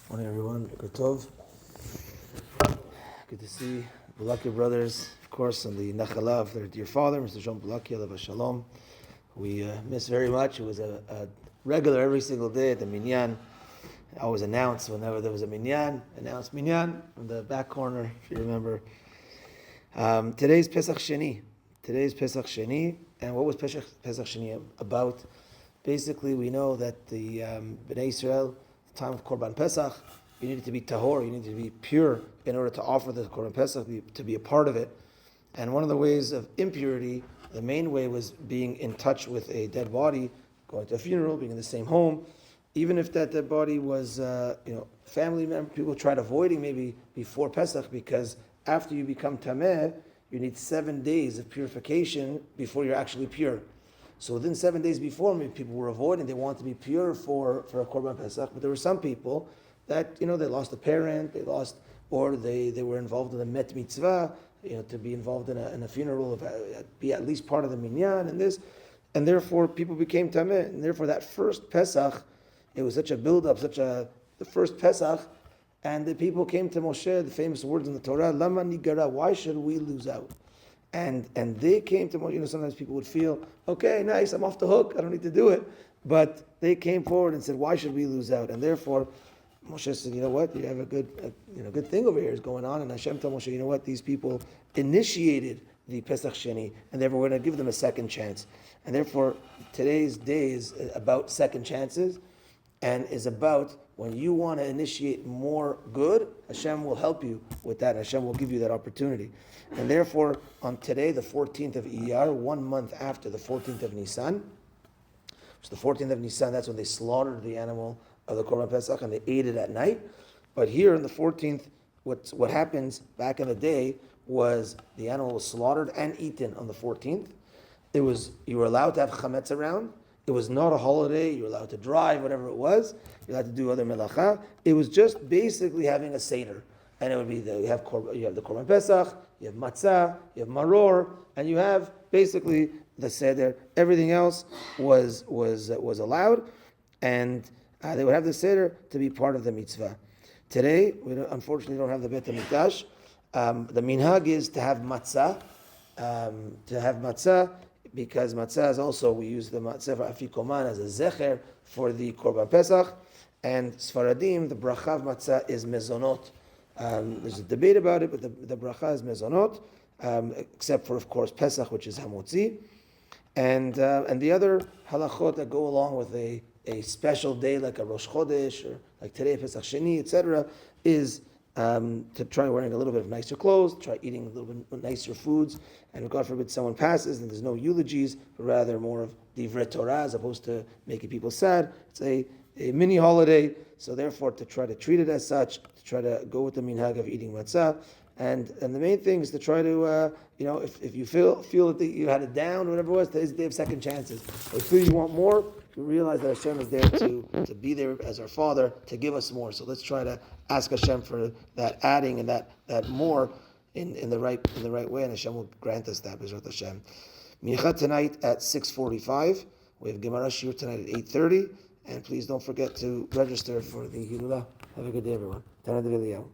Morning, everyone. Good Tov. Good to see Bulakia brothers, of course, and the Nachala of their dear father, Mr. John Bulakia, Leva Shalom. We miss very much. It was a regular every single day at the Minyan. I always announced whenever there was a Minyan, announced Minyan in the back corner, if you remember. Today's Pesach Sheni. And what was Pesach Sheni about? Basically, we know that the Bnei Israel, the time of Korban Pesach, you needed to be tahor, you needed to be pure in order to offer the Korban Pesach, to be a part of it. And one of the ways of impurity, the main way, was being in touch with a dead body, going to a funeral, being in the same home. Even if that dead body was, family member, people tried avoiding maybe before Pesach, because after you become tameh, you need 7 days of purification before you're actually pure. So within 7 days before, maybe people were avoiding, they wanted to be pure for a Korban Pesach, but there were some people that, they lost a parent, or they were involved in a met mitzvah, to be involved in a funeral, be at least part of the minyan and this, and therefore people became tameh, and therefore that first Pesach, it was such a build-up, the first Pesach, and the people came to Moshe, the famous words in the Torah, Lama nigara, why should we lose out? And they came to Moshe. Sometimes people would feel, okay, nice, I'm off the hook, I don't need to do it. But they came forward and said, why should we lose out? And therefore, Moshe said, you know what, you have a good thing over here is going on. And Hashem told Moshe, you know what, these people initiated the Pesach Sheni, and therefore we're going to give them a second chance. And therefore, today's day is about second chances, and is about when you want to initiate more good, Hashem will help you with that. Hashem will give you that opportunity. And therefore, on today, the 14th of Iyar, 1 month after the 14th of Nisan, so the 14th of Nisan, that's when they slaughtered the animal of the Korban Pesach, and they ate it at night. But here on the 14th, what happens back in the day was the animal was slaughtered and eaten on the 14th. You were allowed to have chametz around. It was not a holiday. You were allowed to drive, whatever it was. You allowed to do other melacha. It was just basically having a seder. And it would be you have the Korban Pesach, you have matzah, you have maror, and you have basically the seder. Everything else was allowed, and they would have the seder to be part of the mitzvah. Today, we unfortunately don't have the Beit HaMikdash. The minhag is to have matzah, because matzah is also, we use the matzah for afikoman as a zecher for the Korban Pesach, and Sfaradim, the bracha of matzah is mezonot. There's a debate about it, but the bracha is mezonot, except for, of course, Pesach, which is hamotzi, and the other halachot that go along with a special day like a Rosh Chodesh, or like today, Pesach Sheni, etc., is to try wearing a little bit of nicer clothes, try eating a little bit nicer foods, and God forbid someone passes and there's no eulogies, but rather more of divrei Torah as opposed to making people sad. It's a mini holiday, so therefore to try to treat it as such, to try to go with the minhag of eating matzah, and the main thing is to try to, if you feel that you had it down, whatever it was, today's the day of second chances. Or if you want more, you realize that Hashem is there to be there as our Father, to give us more. So let's try to ask Hashem for that adding and that more in the right way, and Hashem will grant us that. B'ezrat Hashem. Mincha tonight at 6:45. We have Gemara Shir tonight at 8:30, and please don't forget to register for the Hilula. Have a good day, everyone. Tana D'Viliyahu.